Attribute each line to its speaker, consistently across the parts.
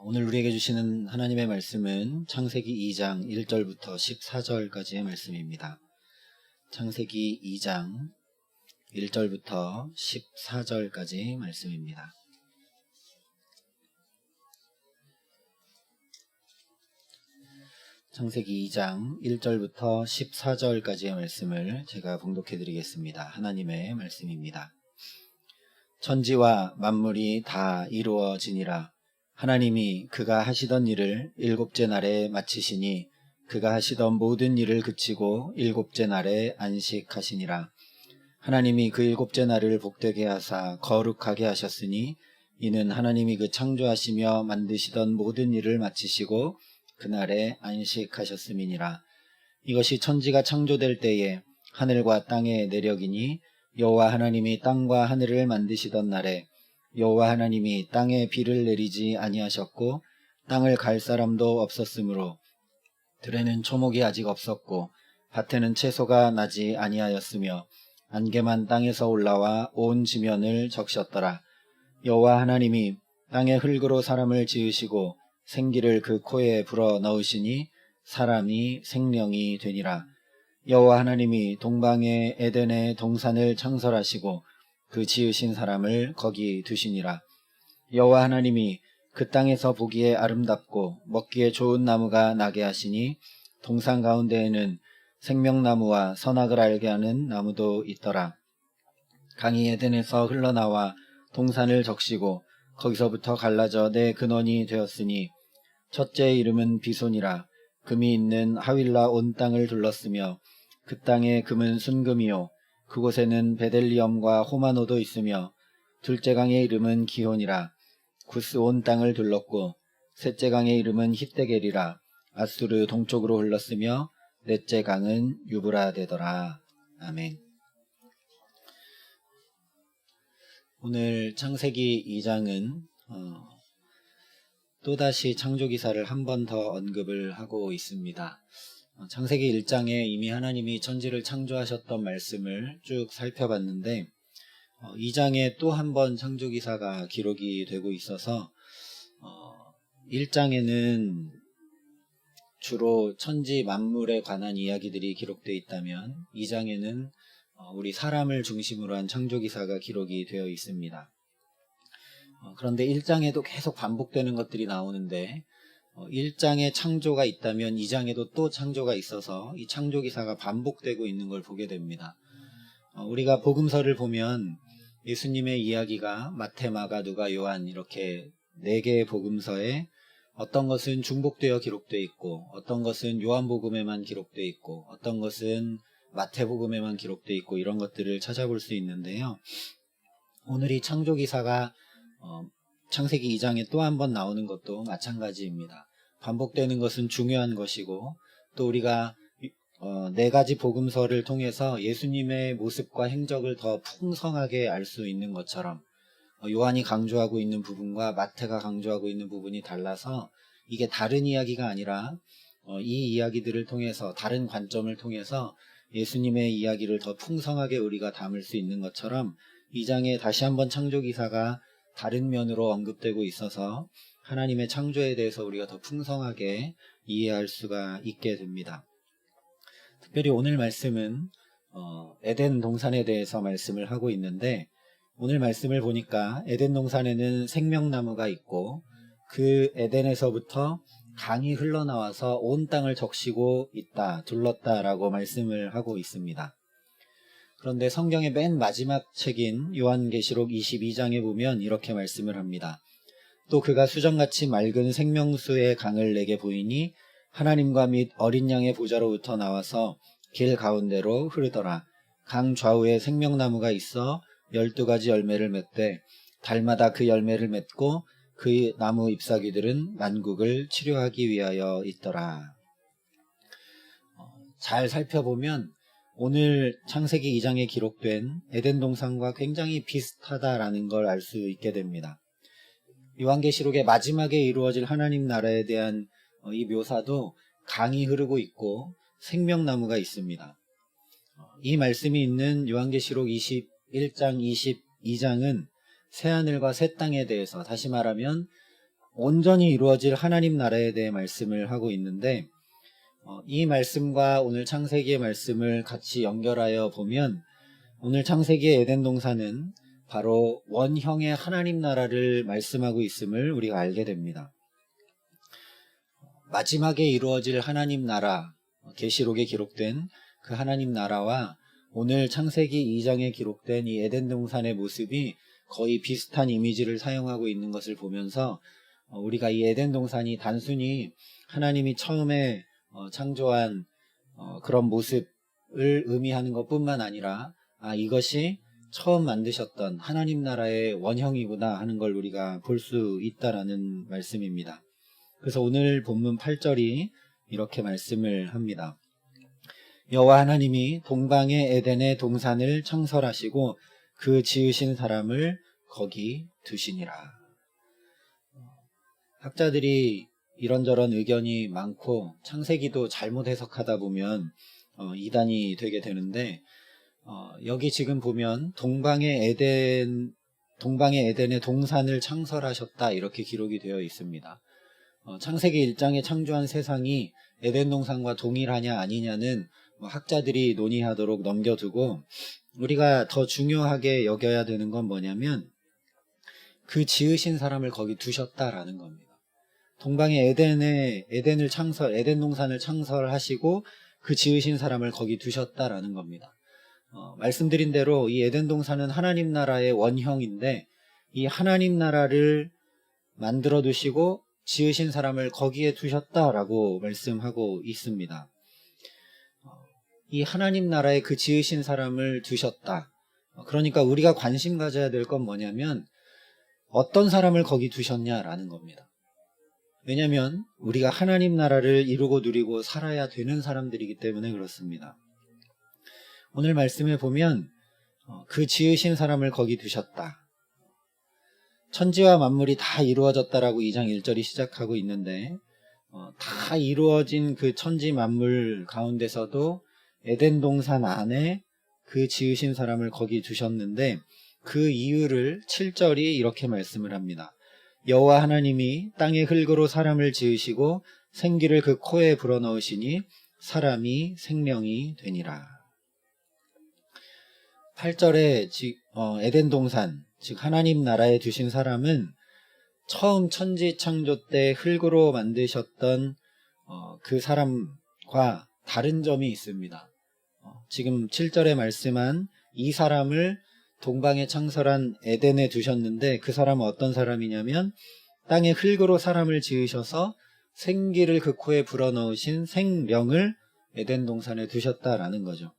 Speaker 1: 오늘 우리에게 주시는 하나님의 말씀은 창세기 2장 1절부터 14절까지의 말씀입니다. 창세기 2장 1절부터 14절까지 말씀입니다. 창세기 2장 1절부터 14절까지의 말씀을 제가 봉독해 드리겠습니다. 하나님의 말씀입니다. 천지와 만물이 다 이루어지니라. 하나님이 그가 하시던 일을 일곱째 날에 마치시니 그가 하시던 모든 일을 그치고 일곱째 날에 안식하시니라. 하나님이 그 일곱째 날을 복되게 하사 거룩하게 하셨으니 이는 하나님이 그 창조하시며 만드시던 모든 일을 마치시고 그날에 안식하셨음이니라. 이것이 천지가 창조될 때에 하늘과 땅의 내력이니 여호와 하나님이 땅과 하늘을 만드시던 날에 여호와 하나님이 땅에 비를 내리지 아니하셨고 땅을 갈 사람도 없었으므로 들에는 초목이 아직 없었고 밭에는 채소가 나지 아니하였으며 안개만 땅에서 올라와 온 지면을 적셨더라. 여호와 하나님이 땅의 흙으로 사람을 지으시고 생기를 그 코에 불어 넣으시니 사람이 생명이 되니라. 여호와 하나님이 동방의 에덴의 동산을 창설하시고 그 지으신 사람을 거기 두시니라. 여호와 하나님이 그 땅에서 보기에 아름답고 먹기에 좋은 나무가 나게 하시니 동산 가운데에는 생명나무와 선악을 알게 하는 나무도 있더라. 강이 에덴에서 흘러나와 동산을 적시고 거기서부터 갈라져 내 근원이 되었으니 첫째의 이름은 비손이라. 금이 있는 하윌라 온 땅을 둘렀으며 그 땅의 금은 순금이요 그곳에는 베델리엄과 호마노도 있으며 둘째 강의 이름은 기혼이라. 구스 온 땅을 둘렀고 셋째 강의 이름은 히데겔이라. 아수르 동쪽으로 흘렀으며 넷째 강은 유브라데더라. 아멘. 오늘 창세기 2장은 또다시 창조기사를 한 번 더 언급을 하고 있습니다. 창세기 1장에 이미 하나님이 천지를 창조하셨던 말씀을 쭉 살펴봤는데 2장에 또 한 번 창조기사가 기록이 되고 있어서 1장에는 주로 천지 만물에 관한 이야기들이 기록되어 있다면 2장에는 우리 사람을 중심으로 한 창조기사가 기록이 되어 있습니다. 그런데 1장에도 계속 반복되는 것들이 나오는데 1장에 창조가 있다면 2장에도 또 창조가 있어서 이 창조기사가 반복되고 있는 걸 보게 됩니다. 우리가 복음서를 보면 예수님의 이야기가 마태, 마가, 누가, 요한 이렇게 4개의 복음서에 어떤 것은 중복되어 기록되어 있고 어떤 것은 요한복음에만 기록되어 있고 어떤 것은 마태복음에만 기록되어 있고 이런 것들을 찾아볼 수 있는데요. 오늘 이 창조기사가 창세기 2장에 또 한 번 나오는 것도 마찬가지입니다. 반복되는 것은 중요한 것이고 또 우리가 4가지 복음서를 통해서 예수님의 모습과 행적을 더 풍성하게 알 수 있는 것처럼 요한이 강조하고 있는 부분과 마태가 강조하고 있는 부분이 달라서 이게 다른 이야기가 아니라 이 이야기들을 통해서 다른 관점을 통해서 예수님의 이야기를 더 풍성하게 우리가 담을 수 있는 것처럼 2장에 다시 한번 창조기사가 다른 면으로 언급되고 있어서 하나님의 창조에 대해서 우리가 더 풍성하게 이해할 수가 있게 됩니다. 특별히 오늘 말씀은 에덴 동산에 대해서 말씀을 하고 있는데 오늘 말씀을 보니까 에덴 동산에는 생명나무가 있고 그 에덴에서부터 강이 흘러나와서 온 땅을 적시고 있다, 둘렀다라고 말씀을 하고 있습니다. 그런데 성경의 맨 마지막 책인 요한계시록 22장에 보면 이렇게 말씀을 합니다. 또 그가 수정같이 맑은 생명수의 강을 내게 보이니 하나님과 및 어린 양의 보좌로부터 나와서 길 가운데로 흐르더라. 강 좌우에 생명나무가 있어 12가지 열매를 맺되 달마다 그 열매를 맺고 그 나무 잎사귀들은 만국을 치료하기 위하여 있더라. 잘 살펴보면 오늘 창세기 2장에 기록된 에덴 동산과 굉장히 비슷하다라는 걸 알 수 있게 됩니다. 요한계시록의 마지막에 이루어질 하나님 나라에 대한 이 묘사도 강이 흐르고 있고 생명나무가 있습니다. 이 말씀이 있는 요한계시록 21장, 22장은 새하늘과 새 땅에 대해서, 다시 말하면 온전히 이루어질 하나님 나라에 대해 말씀을 하고 있는데 이 말씀과 오늘 창세기의 말씀을 같이 연결하여 보면 오늘 창세기의 에덴 동산은 바로 원형의 하나님 나라를 말씀하고 있음을 우리가 알게 됩니다. 마지막에 이루어질 하나님 나라, 계시록에 기록된 그 하나님 나라와 오늘 창세기 2장에 기록된 이 에덴 동산의 모습이 거의 비슷한 이미지를 사용하고 있는 것을 보면서 우리가 이 에덴 동산이 단순히 하나님이 처음에 창조한 그런 모습을 의미하는 것뿐만 아니라 이것이 처음 만드셨던 하나님 나라의 원형이구나 하는 걸 우리가 볼 수 있다라는 말씀입니다. 그래서 오늘 본문 8절이 이렇게 말씀을 합니다. 여호와 하나님이 동방의 에덴의 동산을 창설하시고 그 지으신 사람을 거기 두시니라. 학자들이 이런저런 의견이 많고 창세기도 잘못 해석하다 보면 이단이 되게 되는데 여기 지금 보면 동방의 에덴의 동산을 창설하셨다 이렇게 기록이 되어 있습니다. 창세기 1장에 창조한 세상이 에덴 동산과 동일하냐 아니냐는 학자들이 논의하도록 넘겨두고 우리가 더 중요하게 여겨야 되는 건 뭐냐면 그 지으신 사람을 거기 두셨다라는 겁니다. 동방의 에덴 동산을 창설하시고 그 지으신 사람을 거기 두셨다라는 겁니다. 말씀드린 대로 이 에덴 동산은 하나님 나라의 원형인데 이 하나님 나라를 만들어 두시고 지으신 사람을 거기에 두셨다라고 말씀하고 있습니다. 이 하나님 나라에 그 지으신 사람을 두셨다. 그러니까 우리가 관심 가져야 될 건 뭐냐면 어떤 사람을 거기 두셨냐라는 겁니다. 왜냐하면 우리가 하나님 나라를 이루고 누리고 살아야 되는 사람들이기 때문에 그렇습니다. 오늘 말씀에 보면 그 지으신 사람을 거기 두셨다. 천지와 만물이 다 이루어졌다라고 2장 1절이 시작하고 있는데 다 이루어진 그 천지 만물 가운데서도 에덴 동산 안에 그 지으신 사람을 거기 두셨는데 그 이유를 7절이 이렇게 말씀을 합니다. 여호와 하나님이 땅의 흙으로 사람을 지으시고 생기를 그 코에 불어넣으시니 사람이 생명이 되니라. 8절에 에덴 동산, 즉 하나님 나라에 두신 사람은 처음 천지 창조 때 흙으로 만드셨던 그 사람과 다른 점이 있습니다. 지금 7절에 말씀한 이 사람을 동방에 창설한 에덴에 두셨는데 그 사람은 어떤 사람이냐면 땅의 흙으로 사람을 지으셔서 생기를 그 코에 불어넣으신 생명을 에덴 동산에 두셨다라는 거죠.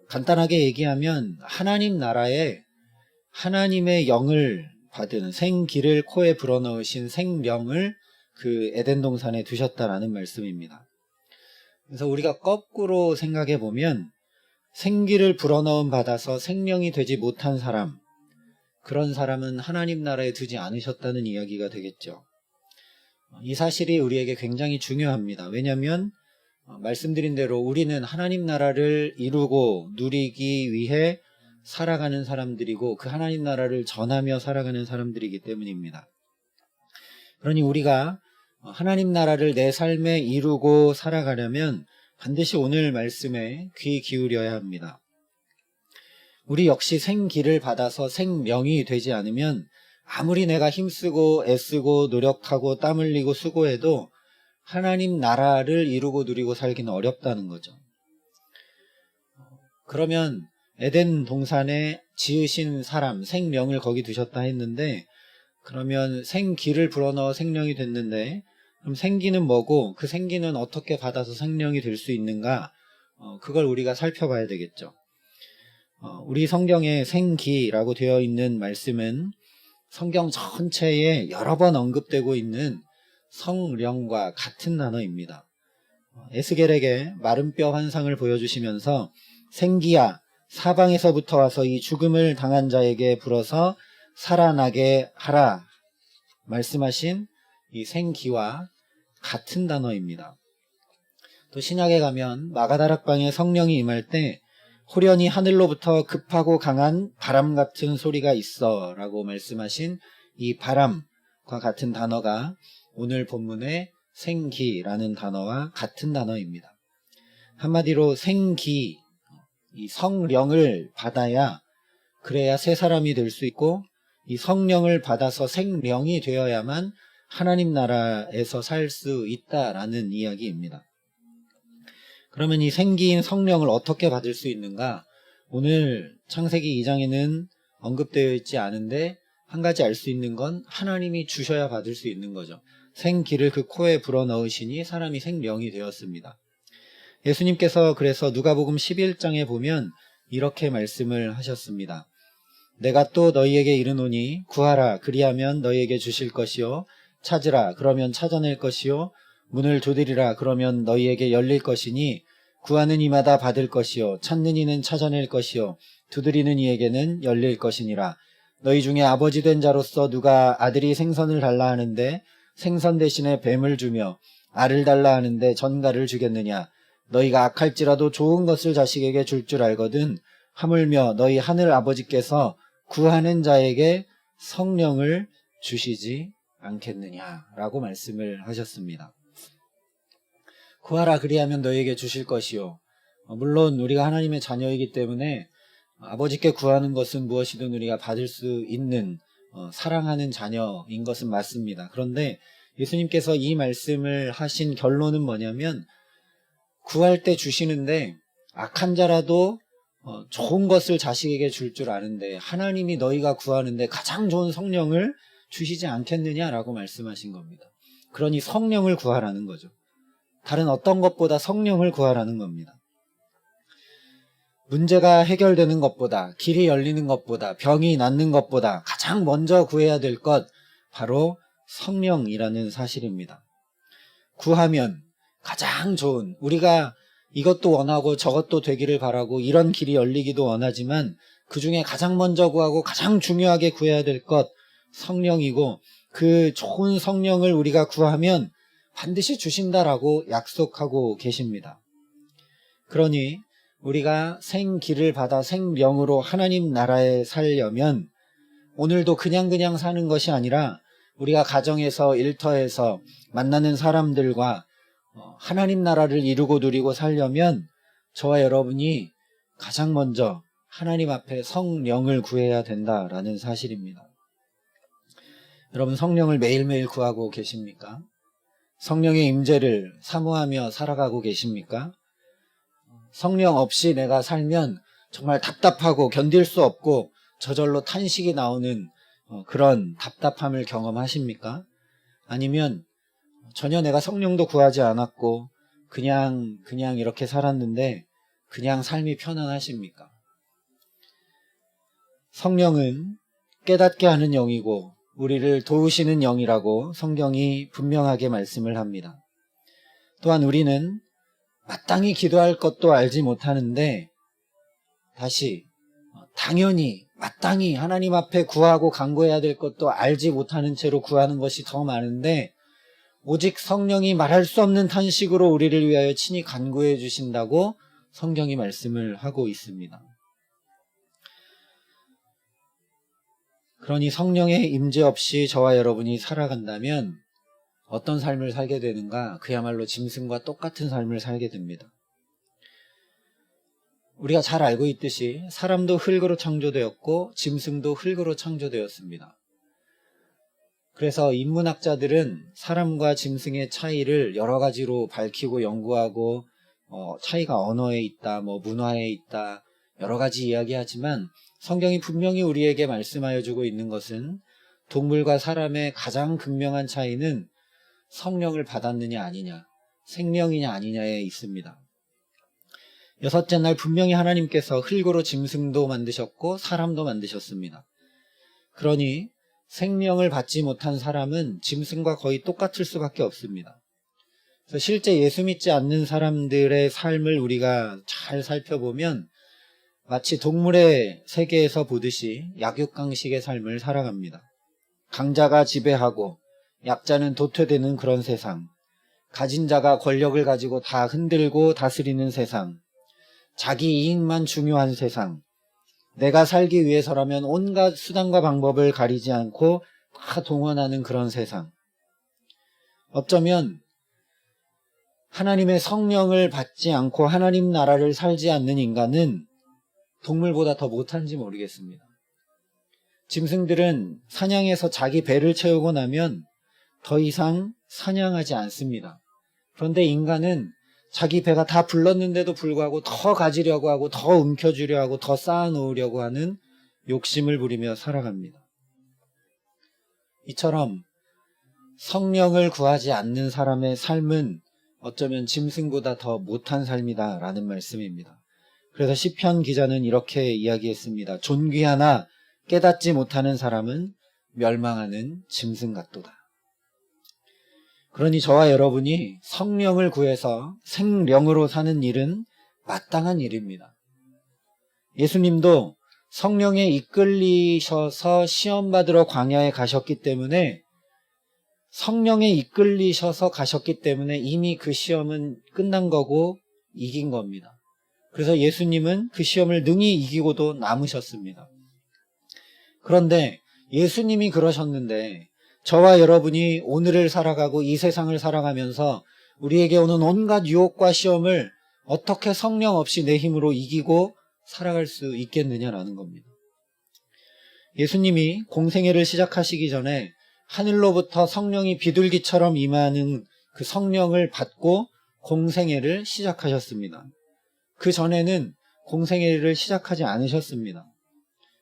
Speaker 1: 간단하게 얘기하면 하나님 나라에 하나님의 영을 받은 생기를 코에 불어넣으신 생명을 그 에덴 동산에 두셨다라는 말씀입니다. 그래서 우리가 거꾸로 생각해 보면 생기를 불어넣음 받아서 생명이 되지 못한 사람, 그런 사람은 하나님 나라에 두지 않으셨다는 이야기가 되겠죠. 이 사실이 우리에게 굉장히 중요합니다. 왜냐하면 말씀드린 대로 우리는 하나님 나라를 이루고 누리기 위해 살아가는 사람들이고 그 하나님 나라를 전하며 살아가는 사람들이기 때문입니다. 그러니 우리가 하나님 나라를 내 삶에 이루고 살아가려면 반드시 오늘 말씀에 귀 기울여야 합니다. 우리 역시 생기를 받아서 생명이 되지 않으면 아무리 내가 힘쓰고 애쓰고 노력하고 땀 흘리고 수고해도 하나님 나라를 이루고 누리고 살기는 어렵다는 거죠. 그러면 에덴 동산에 지으신 사람, 생명을 거기 두셨다 했는데 그러면 생기를 불어넣어 생명이 됐는데 그럼 생기는 뭐고 그 생기는 어떻게 받아서 생명이 될 수 있는가? 그걸 우리가 살펴봐야 되겠죠. 우리 성경에 생기라고 되어 있는 말씀은 성경 전체에 여러 번 언급되고 있는 성령과 같은 단어입니다. 에스겔에게 마른 뼈 환상을 보여주시면서 생기야 사방에서부터 와서 이 죽음을 당한 자에게 불어서 살아나게 하라 말씀하신 이 생기와 같은 단어입니다. 또 신약에 가면 마가다락방에 성령이 임할 때 호련히 하늘로부터 급하고 강한 바람 같은 소리가 있어 라고 말씀하신 이 바람, 같은 단어가 오늘 본문의 생기라는 단어와 같은 단어입니다. 한마디로 생기, 이 성령을 받아야 그래야 새 사람이 될 수 있고, 이 성령을 받아서 생명이 되어야만 하나님 나라에서 살 수 있다라는 이야기입니다. 그러면 이 생기인 성령을 어떻게 받을 수 있는가? 오늘 창세기 2장에는 언급되어 있지 않은데 한 가지 알 수 있는 건 하나님이 주셔야 받을 수 있는 거죠. 생기를 그 코에 불어넣으시니 사람이 생명이 되었습니다. 예수님께서 그래서 누가복음 11장에 보면 이렇게 말씀을 하셨습니다. 내가 또 너희에게 이르노니 구하라 그리하면 너희에게 주실 것이요 찾으라 그러면 찾아낼 것이요 문을 두드리라 그러면 너희에게 열릴 것이니 구하는 이마다 받을 것이요 찾는 이는 찾아낼 것이요 두드리는 이에게는 열릴 것이니라. 너희 중에 아버지 된 자로서 누가 아들이 생선을 달라 하는데 생선 대신에 뱀을 주며 알을 달라 하는데 전갈을 주겠느냐. 너희가 악할지라도 좋은 것을 자식에게 줄 줄 알거든 하물며 너희 하늘 아버지께서 구하는 자에게 성령을 주시지 않겠느냐라고 말씀을 하셨습니다. 구하라 그리하면 너희에게 주실 것이요. 물론 우리가 하나님의 자녀이기 때문에 아버지께 구하는 것은 무엇이든 우리가 받을 수 있는 사랑하는 자녀인 것은 맞습니다. 그런데 예수님께서 이 말씀을 하신 결론은 뭐냐면 구할 때 주시는데 악한 자라도 좋은 것을 자식에게 줄 줄 아는데 하나님이 너희가 구하는데 가장 좋은 성령을 주시지 않겠느냐라고 말씀하신 겁니다. 그러니 성령을 구하라는 거죠. 다른 어떤 것보다 성령을 구하라는 겁니다. 문제가 해결되는 것보다, 길이 열리는 것보다, 병이 낫는 것보다 가장 먼저 구해야 될 것 바로 성령이라는 사실입니다. 구하면 가장 좋은, 우리가 이것도 원하고 저것도 되기를 바라고 이런 길이 열리기도 원하지만 그 중에 가장 먼저 구하고 가장 중요하게 구해야 될 것 성령이고, 그 좋은 성령을 우리가 구하면 반드시 주신다라고 약속하고 계십니다. 그러니 우리가 생기를 받아 생명으로 하나님 나라에 살려면 오늘도 그냥 사는 것이 아니라 우리가 가정에서 일터에서 만나는 사람들과 하나님 나라를 이루고 누리고 살려면 저와 여러분이 가장 먼저 하나님 앞에 성령을 구해야 된다라는 사실입니다. 여러분 성령을 매일매일 구하고 계십니까? 성령의 임재를 사모하며 살아가고 계십니까? 성령 없이 내가 살면 정말 답답하고 견딜 수 없고 저절로 탄식이 나오는 그런 답답함을 경험하십니까? 아니면 전혀 내가 성령도 구하지 않았고 그냥 이렇게 살았는데 그냥 삶이 편안하십니까? 성령은 깨닫게 하는 영이고 우리를 도우시는 영이라고 성경이 분명하게 말씀을 합니다. 또한 우리는 마땅히 기도할 것도 알지 못하는데 다시 당연히 마땅히 하나님 앞에 구하고 간구해야 될 것도 알지 못하는 채로 구하는 것이 더 많은데 오직 성령이 말할 수 없는 탄식으로 우리를 위하여 친히 간구해 주신다고 성경이 말씀을 하고 있습니다. 그러니 성령의 임재 없이 저와 여러분이 살아간다면 어떤 삶을 살게 되는가? 그야말로 짐승과 똑같은 삶을 살게 됩니다. 우리가 잘 알고 있듯이 사람도 흙으로 창조되었고 짐승도 흙으로 창조되었습니다. 그래서 인문학자들은 사람과 짐승의 차이를 여러 가지로 밝히고 연구하고 차이가 언어에 있다, 문화에 있다, 여러 가지 이야기하지만 성경이 분명히 우리에게 말씀하여 주고 있는 것은 동물과 사람의 가장 극명한 차이는 성령을 받았느냐 아니냐, 생명이냐 아니냐에 있습니다. 여섯째 날 분명히 하나님께서 흙으로 짐승도 만드셨고 사람도 만드셨습니다. 그러니 생명을 받지 못한 사람은 짐승과 거의 똑같을 수밖에 없습니다. 그래서 실제 예수 믿지 않는 사람들의 삶을 우리가 잘 살펴보면 마치 동물의 세계에서 보듯이 약육강식의 삶을 살아갑니다. 강자가 지배하고 약자는 도태되는 그런 세상, 가진 자가 권력을 가지고 다 흔들고 다스리는 세상, 자기 이익만 중요한 세상, 내가 살기 위해서라면 온갖 수단과 방법을 가리지 않고 다 동원하는 그런 세상. 어쩌면 하나님의 성령을 받지 않고 하나님 나라를 살지 않는 인간은 동물보다 더 못한지 모르겠습니다. 짐승들은 사냥해서 자기 배를 채우고 나면 더 이상 사냥하지 않습니다. 그런데 인간은 자기 배가 다 불렀는데도 불구하고 더 가지려고 하고 더 움켜쥐려 하고 더 쌓아놓으려고 하는 욕심을 부리며 살아갑니다. 이처럼 성령을 구하지 않는 사람의 삶은 어쩌면 짐승보다 더 못한 삶이다 라는 말씀입니다. 그래서 시편 기자는 이렇게 이야기했습니다. 존귀하나 깨닫지 못하는 사람은 멸망하는 짐승 같도다. 그러니 저와 여러분이 성령을 구해서 생령으로 사는 일은 마땅한 일입니다. 예수님도 성령에 이끌리셔서 시험 받으러 광야에 가셨기 때문에 성령에 이끌리셔서 가셨기 때문에 이미 그 시험은 끝난 거고 이긴 겁니다. 그래서 예수님은 그 시험을 능히 이기고도 남으셨습니다. 그런데 예수님이 그러셨는데 저와 여러분이 오늘을 살아가고 이 세상을 살아가면서 우리에게 오는 온갖 유혹과 시험을 어떻게 성령 없이 내 힘으로 이기고 살아갈 수 있겠느냐라는 겁니다. 예수님이 공생애를 시작하시기 전에 하늘로부터 성령이 비둘기처럼 임하는 그 성령을 받고 공생애를 시작하셨습니다. 그 전에는 공생애를 시작하지 않으셨습니다.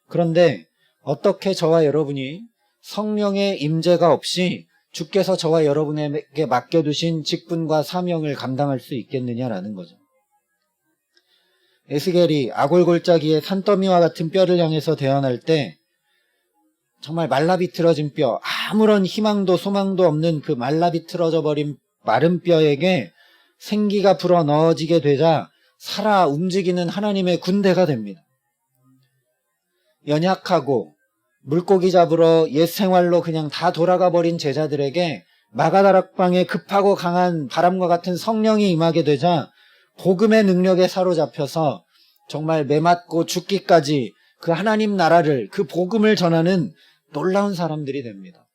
Speaker 1: 그런데 어떻게 저와 여러분이 성령의 임재가 없이 주께서 저와 여러분에게 맡겨두신 직분과 사명을 감당할 수 있겠느냐라는 거죠. 에스겔이 아골골짜기의 산더미와 같은 뼈를 향해서 대언할 때 정말 말라비틀어진 뼈, 아무런 희망도 소망도 없는 그 말라비틀어져 버린 마른 뼈에게 생기가 불어 넣어지게 되자 살아 움직이는 하나님의 군대가 됩니다. 연약하고 물고기 잡으러 옛 생활로 그냥 다 돌아가 버린 제자들에게 마가다락방에 급하고 강한 바람과 같은 성령이 임하게 되자 복음의 능력에 사로잡혀서 정말 매맞고 죽기까지 그 하나님 나라를, 그 복음을 전하는 놀라운 사람들이 됩니다.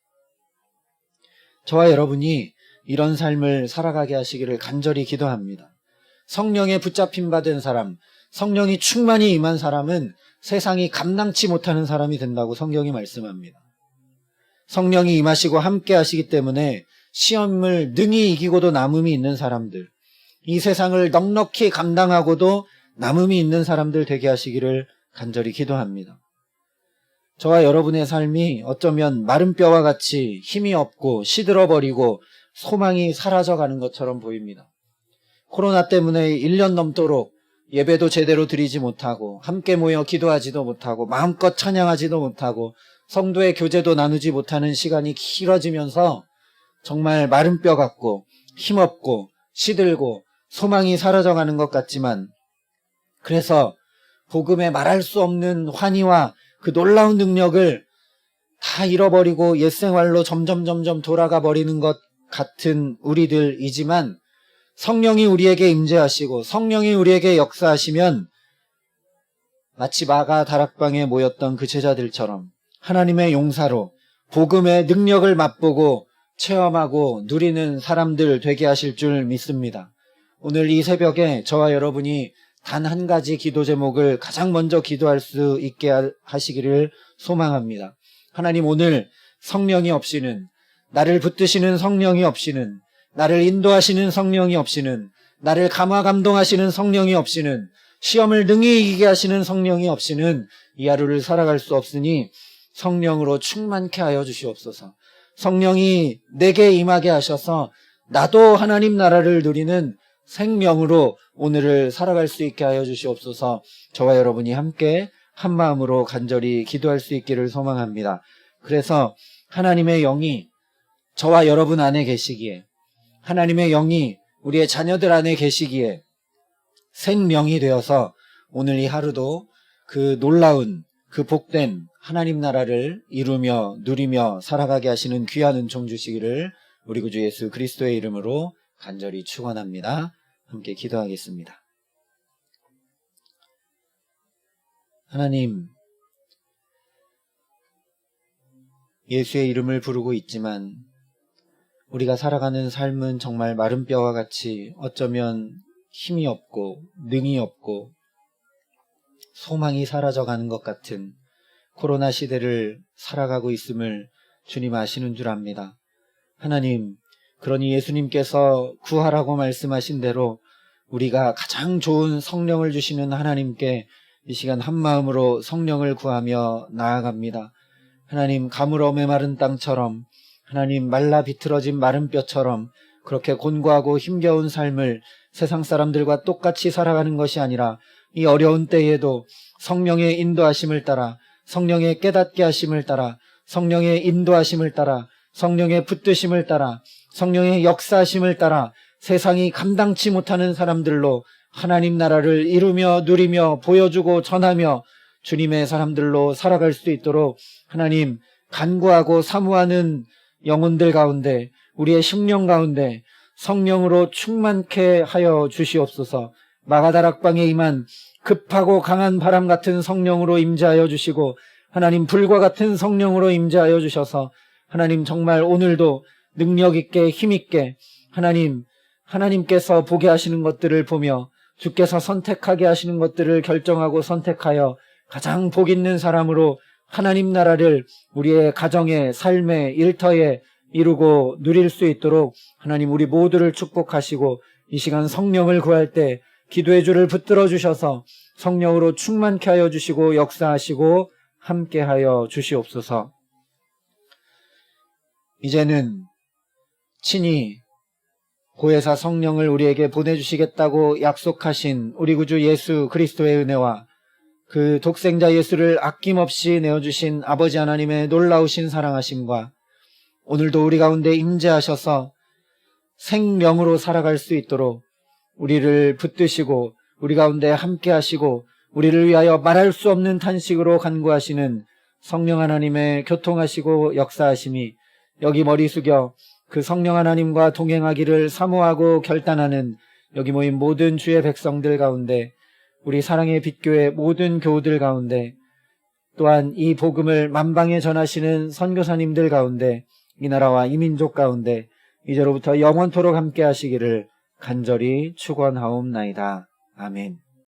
Speaker 1: 저와 여러분이 이런 삶을 살아가게 하시기를 간절히 기도합니다. 성령에 붙잡힘 받은 사람, 성령이 충만히 임한 사람은 세상이 감당치 못하는 사람이 된다고 성경이 말씀합니다. 성령이 임하시고 함께 하시기 때문에 시험을 능히 이기고도 남음이 있는 사람들, 이 세상을 넉넉히 감당하고도 남음이 있는 사람들 되게 하시기를 간절히 기도합니다. 저와 여러분의 삶이 어쩌면 마른 뼈와 같이 힘이 없고 시들어버리고 소망이 사라져가는 것처럼 보입니다. 코로나 때문에 1년 넘도록 예배도 제대로 드리지 못하고 함께 모여 기도하지도 못하고 마음껏 찬양하지도 못하고 성도의 교제도 나누지 못하는 시간이 길어지면서 정말 마른 뼈 같고 힘없고 시들고 소망이 사라져가는 것 같지만, 그래서 복음에 말할 수 없는 환희와 그 놀라운 능력을 다 잃어버리고 옛생활로 점점 돌아가 버리는 것 같은 우리들이지만, 성령이 우리에게 임재하시고 성령이 우리에게 역사하시면 마치 마가 다락방에 모였던 그 제자들처럼 하나님의 용사로 복음의 능력을 맛보고 체험하고 누리는 사람들 되게 하실 줄 믿습니다. 오늘 이 새벽에 저와 여러분이 단 한 가지 기도 제목을 가장 먼저 기도할 수 있게 하시기를 소망합니다. 하나님, 오늘 성령이 없이는, 나를 붙드시는 성령이 없이는, 나를 인도하시는 성령이 없이는, 나를 감화 감동하시는 성령이 없이는, 시험을 능히 이기게 하시는 성령이 없이는 이 하루를 살아갈 수 없으니 성령으로 충만케 하여 주시옵소서. 성령이 내게 임하게 하셔서 나도 하나님 나라를 누리는 생명으로 오늘을 살아갈 수 있게 하여 주시옵소서. 저와 여러분이 함께 한 마음으로 간절히 기도할 수 있기를 소망합니다. 그래서 하나님의 영이 저와 여러분 안에 계시기에, 하나님의 영이 우리의 자녀들 안에 계시기에 생명이 되어서 오늘 이 하루도 그 놀라운, 그 복된 하나님 나라를 이루며 누리며 살아가게 하시는 귀한 은총 주시기를 우리 구주 예수 그리스도의 이름으로 간절히 축원합니다. 함께 기도하겠습니다. 하나님, 예수의 이름을 부르고 있지만 우리가 살아가는 삶은 정말 마른 뼈와 같이 어쩌면 힘이 없고 능이 없고 소망이 사라져가는 것 같은 코로나 시대를 살아가고 있음을 주님 아시는 줄 압니다. 하나님, 그러니 예수님께서 구하라고 말씀하신 대로 우리가 가장 좋은 성령을 주시는 하나님께 이 시간 한마음으로 성령을 구하며 나아갑니다. 하나님, 가물어 메마른 땅처럼, 하나님 말라 비틀어진 마른 뼈처럼 그렇게 곤고하고 힘겨운 삶을 세상 사람들과 똑같이 살아가는 것이 아니라 이 어려운 때에도 성령의 인도하심을 따라, 성령의 깨닫게 하심을 따라, 성령의 인도하심을 따라, 성령의 붙드심을 따라, 성령의 역사하심을 따라 세상이 감당치 못하는 사람들로 하나님 나라를 이루며 누리며 보여주고 전하며 주님의 사람들로 살아갈 수 있도록 하나님 간구하고 사모하는 영혼들 가운데, 우리의 심령 가운데 성령으로 충만케 하여 주시옵소서. 마가다락방에 임한 급하고 강한 바람 같은 성령으로 임재하여 주시고 하나님 불과 같은 성령으로 임재하여 주셔서 하나님 정말 오늘도 능력 있게 힘 있게 하나님께서 보게 하시는 것들을 보며 주께서 선택하게 하시는 것들을 결정하고 선택하여 가장 복 있는 사람으로 하나님 나라를 우리의 가정에, 삶에, 일터에 이루고 누릴 수 있도록 하나님 우리 모두를 축복하시고 이 시간 성령을 구할 때 기도의 줄을 붙들어 주셔서 성령으로 충만케 하여 주시고 역사하시고 함께하여 주시옵소서. 이제는 친히 보혜사 성령을 우리에게 보내주시겠다고 약속하신 우리 구주 예수 그리스도의 은혜와 그 독생자 예수를 아낌없이 내어주신 아버지 하나님의 놀라우신 사랑하심과 오늘도 우리 가운데 임재하셔서 생명으로 살아갈 수 있도록 우리를 붙드시고 우리 가운데 함께 하시고 우리를 위하여 말할 수 없는 탄식으로 간구하시는 성령 하나님의 교통하시고 역사하심이 여기 머리 숙여 그 성령 하나님과 동행하기를 사모하고 결단하는 여기 모인 모든 주의 백성들 가운데, 우리 사랑의 빛교회 모든 교우들 가운데, 또한 이 복음을 만방에 전하시는 선교사님들 가운데, 이 나라와 이 민족 가운데 이제로부터 영원토록 함께 하시기를 간절히 축원하옵나이다. 아멘.